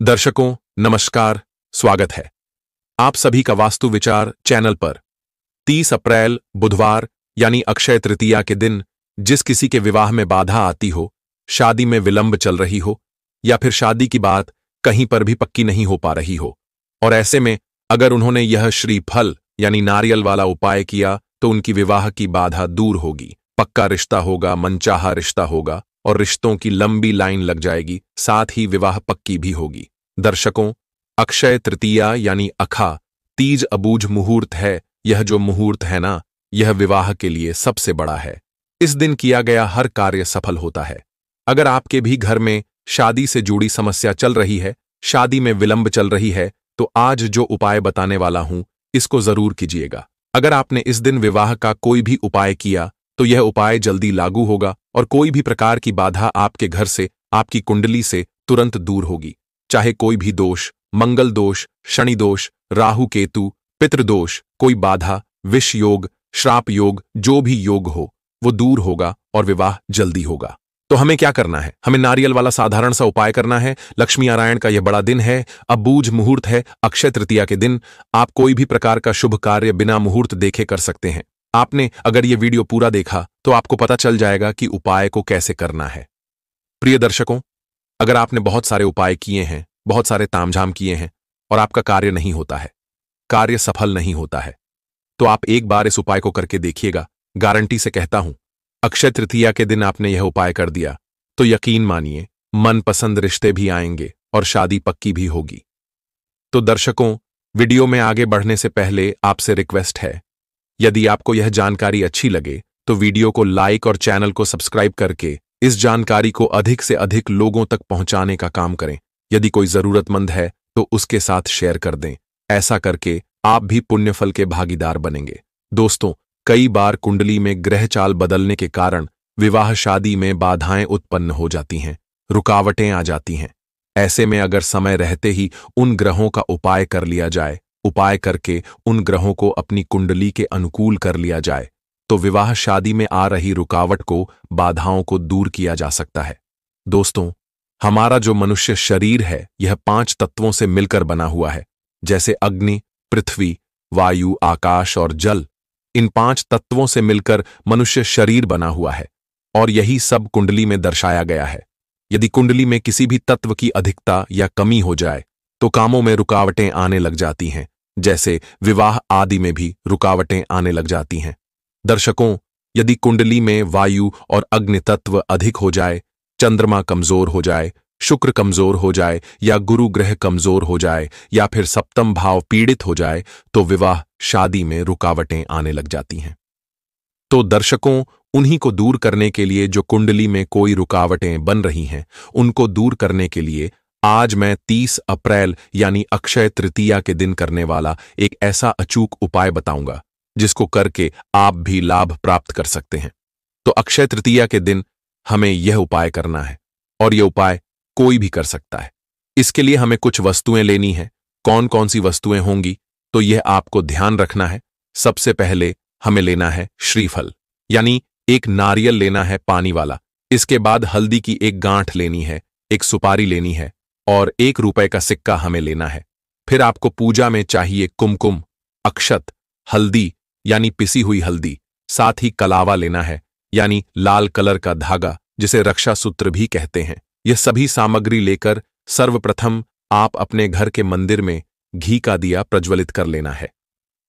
दर्शकों नमस्कार, स्वागत है आप सभी का वास्तु विचार चैनल पर। 30 अप्रैल बुधवार यानी अक्षय तृतीया के दिन जिस किसी के विवाह में बाधा आती हो, शादी में विलंब चल रही हो या फिर शादी की बात कहीं पर भी पक्की नहीं हो पा रही हो, और ऐसे में अगर उन्होंने यह श्रीफल यानी नारियल वाला उपाय किया तो उनकी विवाह की बाधा दूर होगी, पक्का रिश्ता होगा, मनचाहा रिश्ता होगा और रिश्तों की लंबी लाइन लग जाएगी, साथ ही विवाह पक्की भी होगी। दर्शकों, अक्षय तृतीया यानी अखा तीज अबूझ मुहूर्त है। यह जो मुहूर्त है ना, यह विवाह के लिए सबसे बड़ा है। इस दिन किया गया हर कार्य सफल होता है। अगर आपके भी घर में शादी से जुड़ी समस्या चल रही है, शादी में विलंब चल रही है, तो आज जो उपाय बताने वाला हूं इसको जरूर कीजिएगा। अगर आपने इस दिन विवाह का कोई भी उपाय किया तो यह उपाय जल्दी लागू होगा और कोई भी प्रकार की बाधा आपके घर से, आपकी कुंडली से तुरंत दूर होगी। चाहे कोई भी दोष, मंगल दोष, शनि दोष, राहु केतु, पितृदोष, कोई बाधा, विष योग, श्राप योग, जो भी योग हो वो दूर होगा और विवाह जल्दी होगा। तो हमें क्या करना है? हमें नारियल वाला साधारण सा उपाय करना है। लक्ष्मी नारायण का यह बड़ा दिन है, अबूझ मुहूर्त है। अक्षय तृतीया के दिन आप कोई भी प्रकार का शुभ कार्य बिना मुहूर्त देखे कर सकते हैं। आपने अगर यह वीडियो पूरा देखा तो आपको पता चल जाएगा कि उपाय को कैसे करना है। प्रिय दर्शकों, अगर आपने बहुत सारे उपाय किए हैं, बहुत सारे तामझाम किए हैं और आपका कार्य नहीं होता है, कार्य सफल नहीं होता है, तो आप एक बार इस उपाय को करके देखिएगा। गारंटी से कहता हूं, अक्षय तृतीया के दिन आपने यह उपाय कर दिया तो यकीन मानिए मनपसंद रिश्ते भी आएंगे और शादी पक्की भी होगी। तो दर्शकों, वीडियो में आगे बढ़ने से पहले आपसे रिक्वेस्ट है, यदि आपको यह जानकारी अच्छी लगे तो वीडियो को लाइक और चैनल को सब्सक्राइब करके इस जानकारी को अधिक से अधिक लोगों तक पहुंचाने का काम करें। यदि कोई जरूरतमंद है तो उसके साथ शेयर कर दें। ऐसा करके आप भी पुण्यफल के भागीदार बनेंगे। दोस्तों, कई बार कुंडली में ग्रह चाल बदलने के कारण विवाह शादी में बाधाएं उत्पन्न हो जाती हैं, रुकावटें आ जाती हैं। ऐसे में अगर समय रहते ही उन ग्रहों का उपाय कर लिया जाए, उपाय करके उन ग्रहों को अपनी कुंडली के अनुकूल कर लिया जाए, तो विवाह शादी में आ रही रुकावट को, बाधाओं को दूर किया जा सकता है। दोस्तों, हमारा जो मनुष्य शरीर है यह 5 तत्वों से मिलकर बना हुआ है, जैसे अग्नि, पृथ्वी, वायु, आकाश और जल। इन 5 तत्वों से मिलकर मनुष्य शरीर बना हुआ है और यही सब कुंडली में दर्शाया गया है। यदि कुंडली में किसी भी तत्व की अधिकता या कमी हो जाए तो कामों में रुकावटें आने लग जाती हैं, जैसे विवाह आदि में भी रुकावटें आने लग जाती हैं। दर्शकों, यदि कुंडली में वायु और अग्नि तत्व अधिक हो जाए, चंद्रमा कमजोर हो जाए, शुक्र कमजोर हो जाए या गुरु ग्रह कमजोर हो जाए या फिर सप्तम भाव पीड़ित हो जाए तो विवाह शादी में रुकावटें आने लग जाती हैं। तो दर्शकों, उन्हीं को दूर करने के लिए, जो कुंडली में कोई रुकावटें बन रही हैं, उनको दूर करने के लिए आज मैं 30 अप्रैल यानी अक्षय तृतीया के दिन करने वाला एक ऐसा अचूक उपाय बताऊंगा जिसको करके आप भी लाभ प्राप्त कर सकते हैं। तो अक्षय तृतीया के दिन हमें यह उपाय करना है और यह उपाय कोई भी कर सकता है। इसके लिए हमें कुछ वस्तुएं लेनी है। कौन कौन सी वस्तुएं होंगी तो यह आपको ध्यान रखना है। सबसे पहले हमें लेना है श्रीफल, यानी एक नारियल लेना है पानी वाला। इसके बाद हल्दी की एक गांठ लेनी है, एक सुपारी लेनी है और 1 रुपए का सिक्का हमें लेना है। फिर आपको पूजा में चाहिए कुमकुम, अक्षत, हल्दी यानी पिसी हुई हल्दी, साथ ही कलावा लेना है यानी लाल कलर का धागा, जिसे रक्षा सूत्र भी कहते हैं। यह सभी सामग्री लेकर सर्वप्रथम आप अपने घर के मंदिर में घी का दिया प्रज्वलित कर लेना है।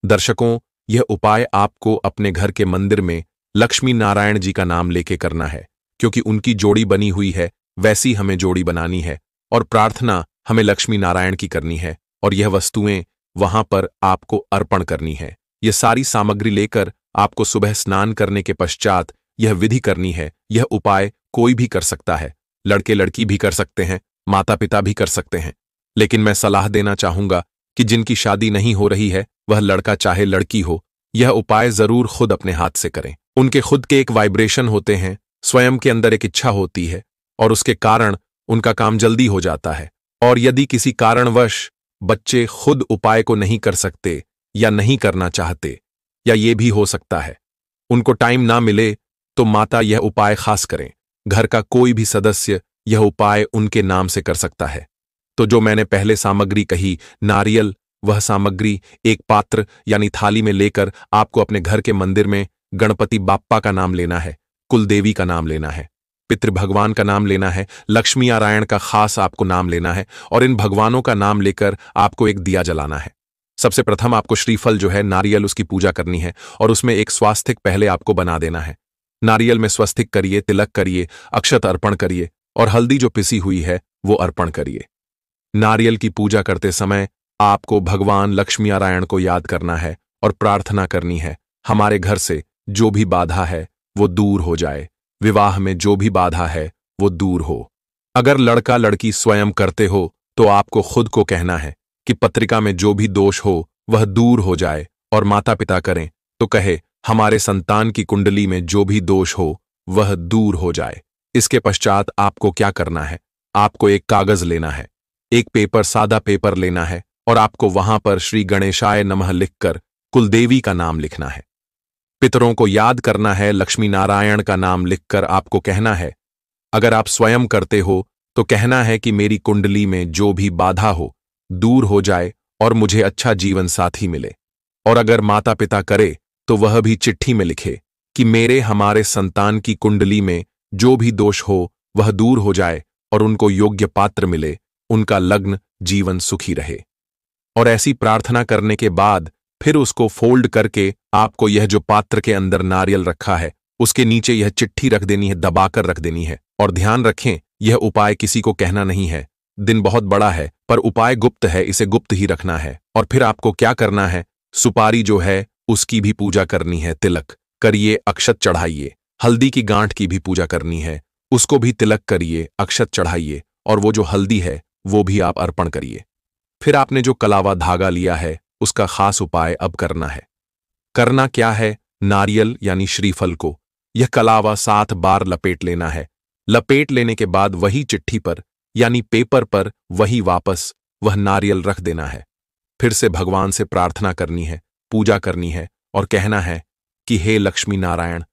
दर्शकों, यह उपाय आपको अपने घर के मंदिर में लक्ष्मी नारायण जी का नाम लेके करना है, क्योंकि उनकी जोड़ी बनी हुई है, वैसी हमें जोड़ी बनानी है और प्रार्थना हमें लक्ष्मी नारायण की करनी है और यह वस्तुएं वहां पर आपको अर्पण करनी है। यह सारी सामग्री लेकर आपको सुबह स्नान करने के पश्चात यह विधि करनी है। यह उपाय कोई भी कर सकता है, लड़के लड़की भी कर सकते हैं, माता पिता भी कर सकते हैं, लेकिन मैं सलाह देना चाहूंगा कि जिनकी शादी नहीं हो रही है, वह लड़का चाहे लड़की हो, यह उपाय जरूर खुद अपने हाथ से करें। उनके खुद के एक वाइब्रेशन होते हैं, स्वयं के अंदर एक इच्छा होती है और उसके कारण उनका काम जल्दी हो जाता है। और यदि किसी कारणवश बच्चे खुद उपाय को नहीं कर सकते या नहीं करना चाहते, या ये भी हो सकता है उनको टाइम ना मिले, तो माता यह उपाय खास करें। घर का कोई भी सदस्य यह उपाय उनके नाम से कर सकता है। तो जो मैंने पहले सामग्री कही, नारियल, वह सामग्री एक पात्र यानी थाली में लेकर आपको अपने घर के मंदिर में गणपति बाप्पा का नाम लेना है, कुलदेवी का नाम लेना है, पितृ भगवान का नाम लेना है, लक्ष्मी नारायण का खास आपको नाम लेना है और इन भगवानों का नाम लेकर आपको एक दिया जलाना है। सबसे प्रथम आपको श्रीफल जो है, नारियल, उसकी पूजा करनी है और उसमें एक स्वास्तिक पहले आपको बना देना है। नारियल में स्वस्तिक करिए, तिलक करिए, अक्षत अर्पण करिए और हल्दी जो पिसी हुई है वो अर्पण करिए। नारियल की पूजा करते समय आपको भगवान लक्ष्मी नारायण को याद करना है और प्रार्थना करनी है, हमारे घर से जो भी बाधा है वो दूर हो जाए, विवाह में जो भी बाधा है वो दूर हो। अगर लड़का लड़की स्वयं करते हो तो आपको खुद को कहना है कि पत्रिका में जो भी दोष हो वह दूर हो जाए, और माता पिता करें तो कहे हमारे संतान की कुंडली में जो भी दोष हो वह दूर हो जाए। इसके पश्चात आपको क्या करना है, आपको एक कागज लेना है, एक पेपर, सादा पेपर लेना है और आपको वहां पर श्री गणेशाय नमः लिखकर कुलदेवी का नाम लिखना है। पितरों को याद करना है, लक्ष्मी नारायण का नाम लिखकर आपको कहना है। अगर आप स्वयं करते हो तो कहना है कि मेरी कुंडली में जो भी बाधा हो दूर हो जाए और मुझे अच्छा जीवन साथी मिले। और अगर माता पिता करे तो वह भी चिट्ठी में लिखे कि मेरे हमारे संतान की कुंडली में जो भी दोष हो वह दूर हो जाए और उनको योग्य पात्र मिले, उनका लग्न जीवन सुखी रहे। और ऐसी प्रार्थना करने के बाद फिर उसको फोल्ड करके आपको यह जो पात्र के अंदर नारियल रखा है उसके नीचे यह चिट्ठी रख देनी है, दबाकर रख देनी है। और ध्यान रखें, यह उपाय किसी को कहना नहीं है। दिन बहुत बड़ा है पर उपाय गुप्त है, इसे गुप्त ही रखना है। और फिर आपको क्या करना है, सुपारी जो है उसकी भी पूजा करनी है, तिलक करिए, अक्षत चढ़ाइए। हल्दी की गांठ की भी पूजा करनी है, उसको भी तिलक करिए, अक्षत चढ़ाइए और वो जो हल्दी है वो भी आप अर्पण करिए। फिर आपने जो कलावा धागा लिया है उसका खास उपाय अब करना है। करना क्या है, नारियल यानी श्रीफल को यह कलावा 7 बार लपेट लेना है। लपेट लेने के बाद वही चिट्ठी पर यानी पेपर पर वही वापस वह नारियल रख देना है। फिर से भगवान से प्रार्थना करनी है, पूजा करनी है और कहना है कि हे लक्ष्मी नारायण,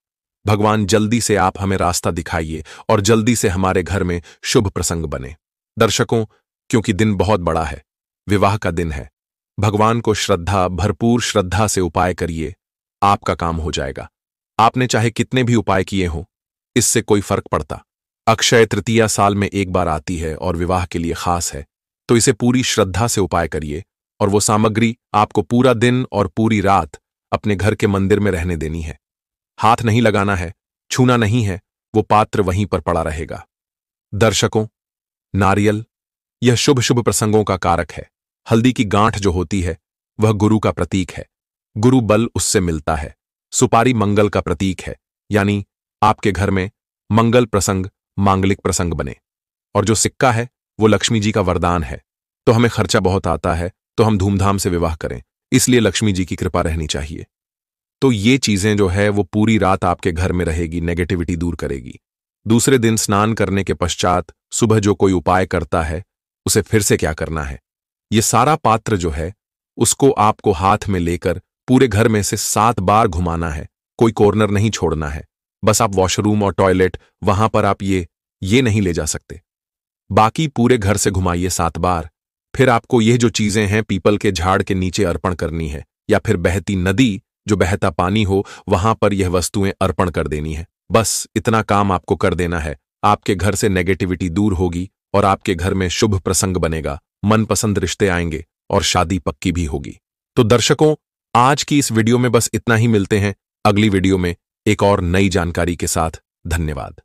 भगवान जल्दी से आप हमें रास्ता दिखाइए और जल्दी से हमारे घर में शुभ प्रसंग बने। दर्शकों, क्योंकि दिन बहुत बड़ा है, विवाह का दिन है, भगवान को भरपूर श्रद्धा से उपाय करिए, आपका काम हो जाएगा। आपने चाहे कितने भी उपाय किए हों, इससे कोई फर्क पड़ता। अक्षय तृतीया साल में एक बार आती है और विवाह के लिए खास है, तो इसे पूरी श्रद्धा से उपाय करिए और वो सामग्री आपको पूरा दिन और पूरी रात अपने घर के मंदिर में रहने देनी है। हाथ नहीं लगाना है, छूना नहीं है, वो पात्र वहीं पर पड़ा रहेगा। दर्शकों, नारियल यह शुभ शुभ प्रसंगों का कारक है। हल्दी की गांठ जो होती है वह गुरु का प्रतीक है, गुरु बल उससे मिलता है। सुपारी मंगल का प्रतीक है, यानी आपके घर में मंगल प्रसंग, मांगलिक प्रसंग बने। और जो सिक्का है वो लक्ष्मी जी का वरदान है। तो हमें खर्चा बहुत आता है तो हम धूमधाम से विवाह करें, इसलिए लक्ष्मी जी की कृपा रहनी चाहिए। तो ये चीजें जो है वो पूरी रात आपके घर में रहेगी, नेगेटिविटी दूर करेगी। दूसरे दिन स्नान करने के पश्चात सुबह जो कोई उपाय करता है उसे फिर से क्या करना है, ये सारा पात्र जो है उसको आपको हाथ में लेकर पूरे घर में से 7 बार घुमाना है, कोई कॉर्नर नहीं छोड़ना है। बस आप वॉशरूम और टॉयलेट वहां पर आप ये नहीं ले जा सकते, बाकी पूरे घर से घुमाइए 7 बार। फिर आपको ये जो चीजें हैं पीपल के झाड़ के नीचे अर्पण करनी है, या फिर बहती नदी जो बहता पानी हो वहां पर यह वस्तुएं अर्पण कर देनी है। बस इतना काम आपको कर देना है, आपके घर से नेगेटिविटी दूर होगी और आपके घर में शुभ प्रसंग बनेगा, मनपसंद रिश्ते आएंगे और शादी पक्की भी होगी। तो दर्शकों, आज की इस वीडियो में बस इतना ही। मिलते हैं अगली वीडियो में एक और नई जानकारी के साथ। धन्यवाद।